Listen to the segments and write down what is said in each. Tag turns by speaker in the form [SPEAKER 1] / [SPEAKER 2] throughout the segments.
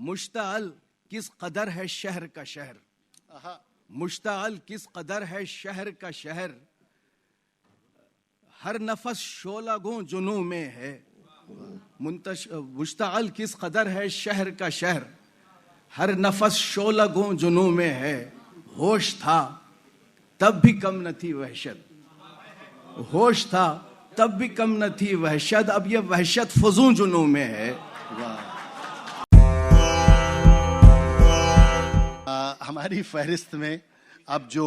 [SPEAKER 1] مشتعل کس قدر ہے شہر کا شہر، مشتعل کس قدر ہے شہر کا شہر، ہر نفس شعلہ گوں جنوں میں ہے، مشتعل کس قدر ہے شہر کا شہر، ہر نفس شعلہ گوں جنوں میں ہے، ہوش تھا تب بھی کم نہ تھی وحشت، ہوش تھا تب بھی کم نہ تھی وحشت، اب یہ وحشت فزوں جنوں میں ہے۔
[SPEAKER 2] ہماری فہرست میں اب جو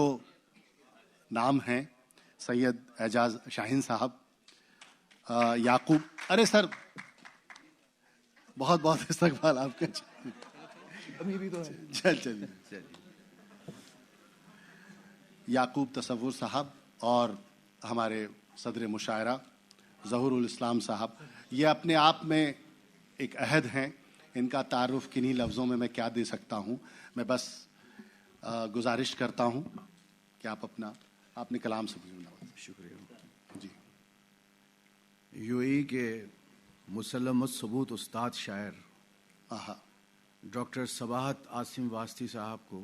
[SPEAKER 2] نام ہیں سید اعجاز شاہین صاحب، یعقوب، ارے سر بہت بہت استقبال آپ کا، چلیے یعقوب تصور صاحب اور ہمارے صدر مشاعرہ ظہور الاسلام صاحب، یہ اپنے آپ میں ایک عہد ہیں، ان کا تعارف کنہیں لفظوں میں کیا دے سکتا ہوں، میں بس گزارش کرتا ہوں کہ آپ اپنے کلام سے
[SPEAKER 1] شکریہ جی۔ یو ای کے مسلم الثبوت استاد شاعر ڈاکٹر صباحت عاصم واسطی صاحب کو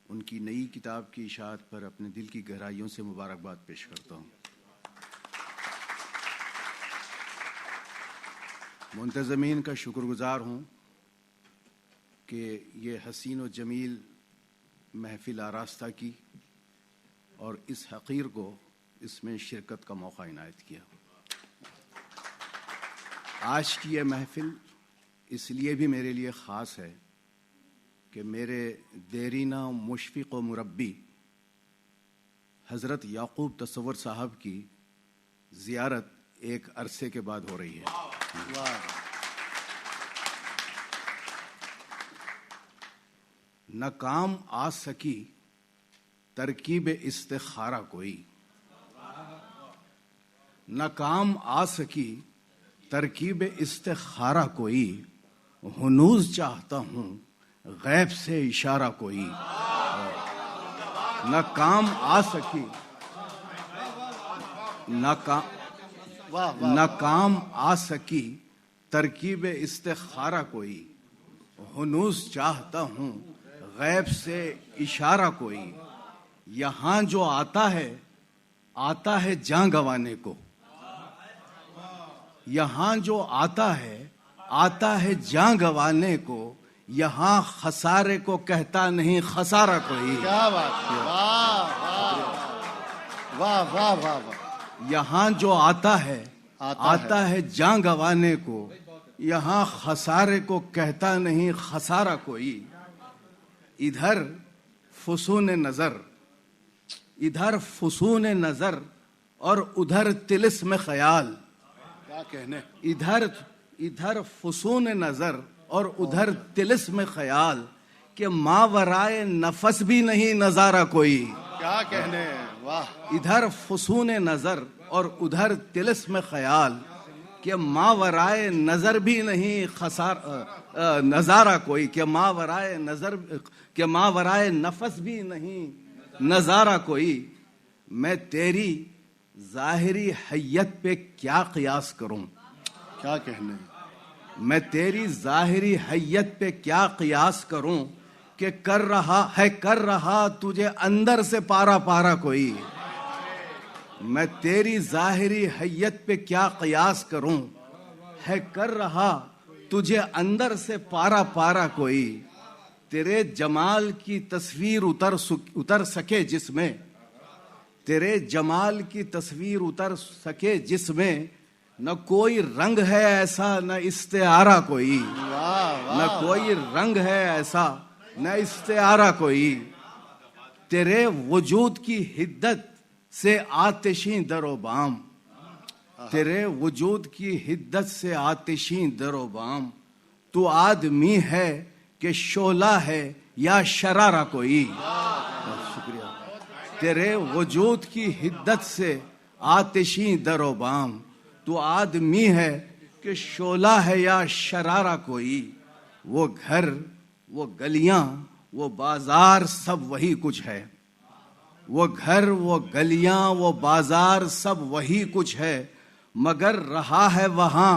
[SPEAKER 1] ان کی نئی کتاب کی اشاعت پر اپنے دل کی گہرائیوں سے مبارکباد پیش کرتا ہوں۔ منتظمین کا شکر گزار ہوں کہ یہ حسین و جمیل محفل آراستہ کی اور اس حقیر کو اس میں شرکت کا موقع عنایت کیا۔ آج کی یہ محفل اس لیے بھی میرے لیے خاص ہے کہ میرے دیرینہ مشفق و مربی حضرت یعقوب تصور صاحب کی زیارت ایک عرصے کے بعد ہو رہی ہے۔ نہ کام آ سکی ترکیب استخارہ کوئی، نہ کام آ سکی ترکیب استخارہ کوئی، ہنوز چاہتا ہوں غیب سے اشارہ کوئی، نہ کام آ سکی نہ کام آ سکی ترکیب استخارہ کوئی، ہنوز چاہتا ہوں غیب سے اشارہ کوئی، یہاں جو آتا ہے جاں گنوانے کو، یہاں جو آتا ہے جاں گنوانے کو، یہاں خسارے کو کہتا نہیں خسارہ کوئی۔
[SPEAKER 2] کیا بات ہے، واہ واہ واہ واہ۔
[SPEAKER 1] یہاں جو آتا ہے جاں گنوانے کو، یہاں خسارے کو کہتا نہیں خسارہ کوئی۔ ادھر فسون نظر اور ادھر طلسم خیال،
[SPEAKER 2] کیا کہنے،
[SPEAKER 1] ادھر فسون نظر اور ادھر طلسم خیال، کہ ماورائے نفس بھی نہیں نظارہ کوئی۔
[SPEAKER 2] کیا کہنے، واہ۔
[SPEAKER 1] ادھر فسون نظر اور ادھر طلسم خیال، کہ ماورائے نظر بھی نہیں نظارہ کوئی، کہ ماورائے نفس بھی نہیں نظارہ کوئی۔ میں تیری ظاہری حیت پہ کیا قیاس کروں،
[SPEAKER 2] کیا کہنے،
[SPEAKER 1] میں تیری ظاہری حیت پہ کیا قیاس کروں، کہ کر رہا تجھے اندر سے پارا پارا کوئی۔ میں تیری ظاہری حیت پہ کیا قیاس کروں، ہے کر رہا تجھے اندر سے پارا پارا کوئی۔ تیرے جمال کی تصویر اتر سکے جس میں، تیرے جمال کی تصویر اتر سکے جس میں، نہ کوئی رنگ ہے ایسا نہ استعارہ کوئی، نہ کوئی رنگ ہے ایسا نہ استعارہ کوئی۔ تیرے وجود کی حدت سے آتشیں در و بام، تیرے وجود کی حدت سے آتشیں در و بام، تو آدمی ہے کہ شعلہ ہے یا شرارہ کوئی۔ شکریہ۔ تیرے وجود کی حدت سے آتشیں در و بام، تو آدمی ہے کہ شعلہ ہے یا شرارہ کوئی۔ وہ گھر، وہ گلیاں، وہ بازار سب وہی کچھ ہے، وہ گھر، وہ گلیاں، وہ بازار سب وہی کچھ ہے، مگر رہا ہے وہاں